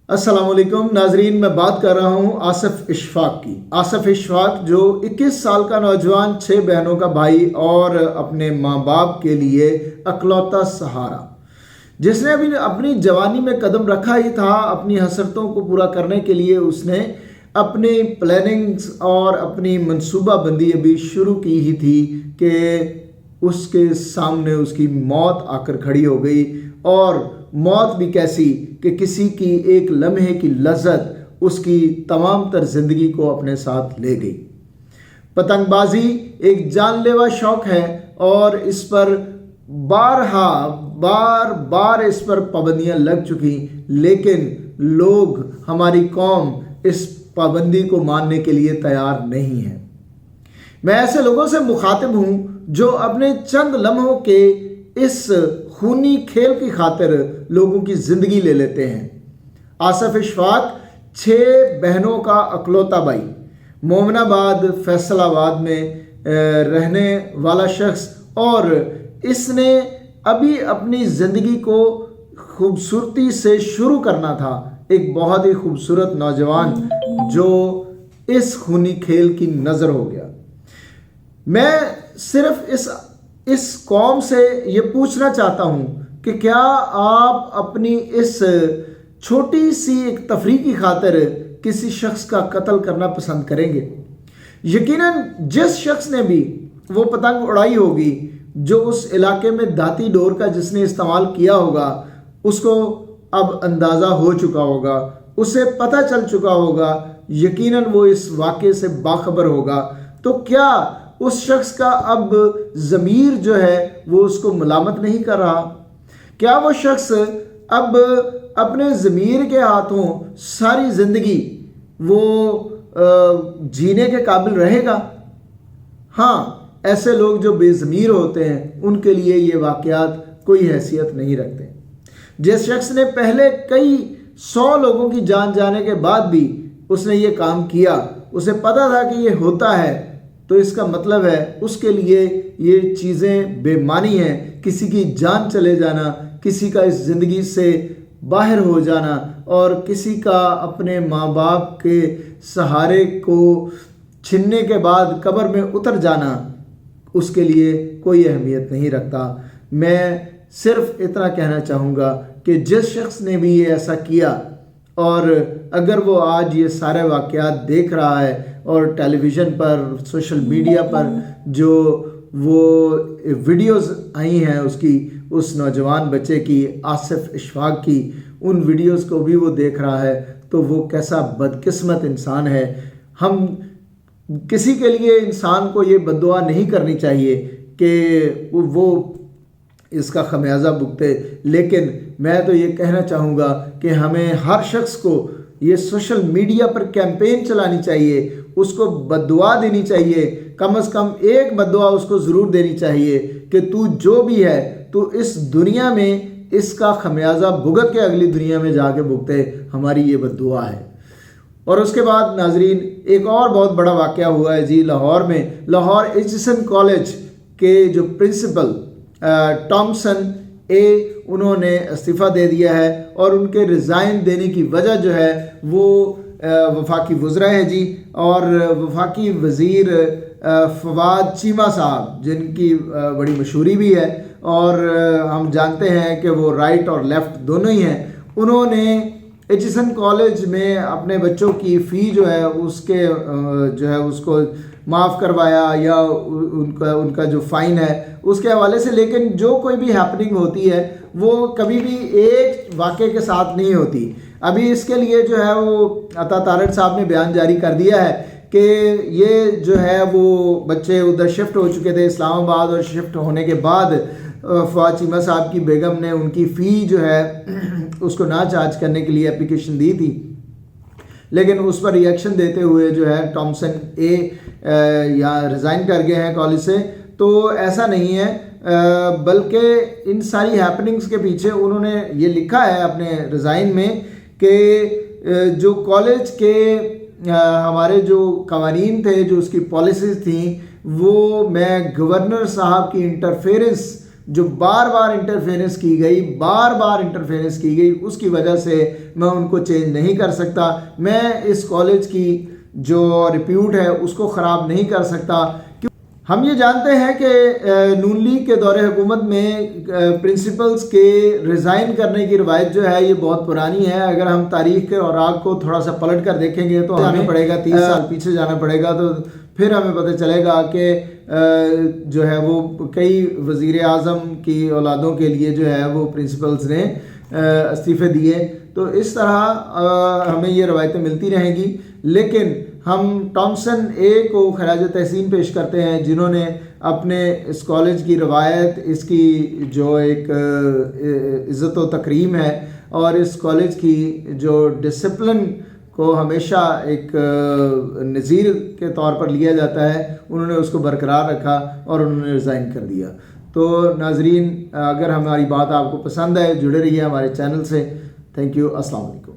السلام علیکم ناظرین، میں بات کر رہا ہوں آصف اشفاق کی۔ آصف اشفاق جو 21 سال کا نوجوان، 6 بہنوں کا بھائی اور اپنے ماں باپ کے لیے اکلوتا سہارا، جس نے ابھی اپنی جوانی میں قدم رکھا ہی تھا۔ اپنی حسرتوں کو پورا کرنے کے لیے اس نے اپنی پلاننگز اور اپنی منصوبہ بندی ابھی شروع کی ہی تھی کہ اس کے سامنے اس کی موت آ کر کھڑی ہو گئی، اور موت بھی کیسی کہ کسی کی ایک لمحے کی لذت اس کی تمام تر زندگی کو اپنے ساتھ لے گئی۔ پتنگ بازی ایک جان لیوا شوق ہے اور اس پر بار اس پر پابندیاں لگ چکی، لیکن لوگ، ہماری قوم اس پابندی کو ماننے کے لیے تیار نہیں ہے۔ میں ایسے لوگوں سے مخاطب ہوں جو اپنے چند لمحوں کے اس خونی کھیل کی خاطر لوگوں کی زندگی لے لیتے ہیں۔ آصف اشفاق 6 بہنوں کا اکلوتا بھائی، مومن آباد فیصل آباد میں رہنے والا شخص، اور اس نے ابھی اپنی زندگی کو خوبصورتی سے شروع کرنا تھا۔ ایک بہت ہی خوبصورت نوجوان جو اس خونی کھیل کی نظر ہو گیا۔ میں صرف اس قوم سے یہ پوچھنا چاہتا ہوں کہ کیا آپ اپنی اس چھوٹی سی ایک تفریح کی خاطر کسی شخص کا قتل کرنا پسند کریں گے؟ یقیناً جس شخص نے بھی وہ پتنگ اڑائی ہوگی، جو اس علاقے میں دھاتی ڈور کا جس نے استعمال کیا ہوگا، اس کو اب اندازہ ہو چکا ہوگا، اسے پتہ چل چکا ہوگا، یقیناً وہ اس واقعے سے باخبر ہوگا۔ تو کیا اس شخص کا اب ضمیر جو ہے وہ اس کو ملامت نہیں کر رہا؟ کیا وہ شخص اب اپنے ضمیر کے ہاتھوں ساری زندگی وہ جینے کے قابل رہے گا؟ ہاں، ایسے لوگ جو بے ضمیر ہوتے ہیں ان کے لیے یہ واقعات کوئی حیثیت نہیں رکھتے۔ جس شخص نے پہلے کئی 100 لوگوں کی جان جانے کے بعد بھی اس نے یہ کام کیا، اسے پتہ تھا کہ یہ ہوتا ہے، تو اس کا مطلب ہے اس کے لیے یہ چیزیں بے معنی ہیں۔ کسی کی جان چلے جانا، کسی کا اس زندگی سے باہر ہو جانا، اور کسی کا اپنے ماں باپ کے سہارے کو چھننے کے بعد قبر میں اتر جانا، اس کے لیے کوئی اہمیت نہیں رکھتا۔ میں صرف اتنا کہنا چاہوں گا کہ جس شخص نے بھی یہ ایسا کیا، اور اگر وہ آج یہ سارے واقعات دیکھ رہا ہے اور ٹیلی ویژن پر، سوشل میڈیا پر جو وہ ویڈیوز آئی ہیں اس نوجوان بچے کی، آصف اشفاق کی، ان ویڈیوز کو بھی وہ دیکھ رہا ہے، تو وہ کیسا بدقسمت انسان ہے۔ ہم کسی کے لیے انسان کو یہ بد دعا نہیں کرنی چاہیے کہ وہ اس کا خمیازہ بھگتے، لیکن میں تو یہ کہنا چاہوں گا کہ ہمیں ہر شخص کو یہ سوشل میڈیا پر کیمپین چلانی چاہیے، اس کو بد دعا دینی چاہیے، کم از کم ایک بد دعا اس کو ضرور دینی چاہیے کہ تو جو بھی ہے تو اس دنیا میں اس کا خمیازہ بھگت کے اگلی دنیا میں جا کے بھگتے، ہماری یہ بد دعا ہے۔ اور اس کے بعد ناظرین، ایک اور بہت بڑا واقعہ ہوا ہے لاہور میں۔ لاہور ایچسن کالج کے جو پرنسپل ٹامسن انہوں نے استعفیٰ دے دیا ہے، اور ان کے ریزائن دینے کی وجہ جو ہے وہ وفاقی وزراء ہے اور وفاقی وزیر فواد چیمہ صاحب، جن کی بڑی مشہوری بھی ہے، اور ہم جانتے ہیں کہ وہ رائٹ اور لیفٹ دونوں ہی ہیں۔ انہوں نے ایچسن کالج میں اپنے بچوں کی فی جو ہے اس کو معاف کروایا، یا ان کا جو فائن ہے اس کے حوالے سے، لیکن جو کوئی بھی ہیپننگ ہوتی ہے وہ کبھی بھی ایک واقعے کے ساتھ نہیں ہوتی۔ ابھی اس کے لیے جو ہے وہ عطا تارڑ صاحب نے بیان جاری کر دیا ہے کہ یہ جو ہے وہ بچے ادھر شفٹ ہو چکے تھے اسلام آباد، اور شفٹ ہونے کے بعد فواد چیمہ صاحب کی بیگم نے ان کی فی جو ہے اس کو نہ چارج کرنے کے لیے اپلیکیشن دی تھی، لیکن اس پر ریئیکشن دیتے ہوئے جو ہے ٹامسن یا ریزائن کر گئے ہیں کالج سے۔ تو ایسا نہیں ہے، بلکہ ان ساری ہیپننگز کے پیچھے انہوں نے یہ لکھا ہے اپنے ریزائن میں کہ جو کالج کے ہمارے جو قوانین تھے، جو اس کی پالیسیز تھیں، وہ میں گورنر صاحب کی انٹرفیرنس جو بار بار انٹرفیرنس کی گئی اس کی وجہ سے میں ان کو چینج نہیں کر سکتا. میں اس کالج کی جو ریپیوٹ ہے اس کو خراب نہیں کر سکتا. ہم یہ جانتے ہیں کہ نون لیگ کے دور حکومت میں پرنسپلز کے ریزائن کرنے کی روایت جو ہے یہ بہت پرانی ہے. اگر ہم تاریخ کے اوراق کو تھوڑا سا پلٹ کر دیکھیں گے تو ہمیں پڑے گا 30 سال پیچھے جانا پڑے گا, تو پھر ہمیں پتہ چلے گا کہ جو ہے وہ کئی وزیر اعظم کی اولادوں کے لیے جو ہے وہ پرنسپلز نے استعفے دیے. تو اس طرح ہمیں یہ روایتیں ملتی رہیں گی. لیکن ہم ٹامسن اے کو خراج تحسین پیش کرتے ہیں جنہوں نے اپنے اس کالج کی روایت, اس کی جو ایک عزت و تکریم ہے اور اس کالج کی جو ڈسپلن کو ہمیشہ ایک نظیر کے طور پر لیا جاتا ہے, انہوں نے اس کو برقرار رکھا اور انہوں نے ریزائن کر دیا. تو ناظرین, اگر ہماری بات آپ کو پسند ہے جڑے رہیے ہمارے چینل سے. Thank you. السلام علیکم.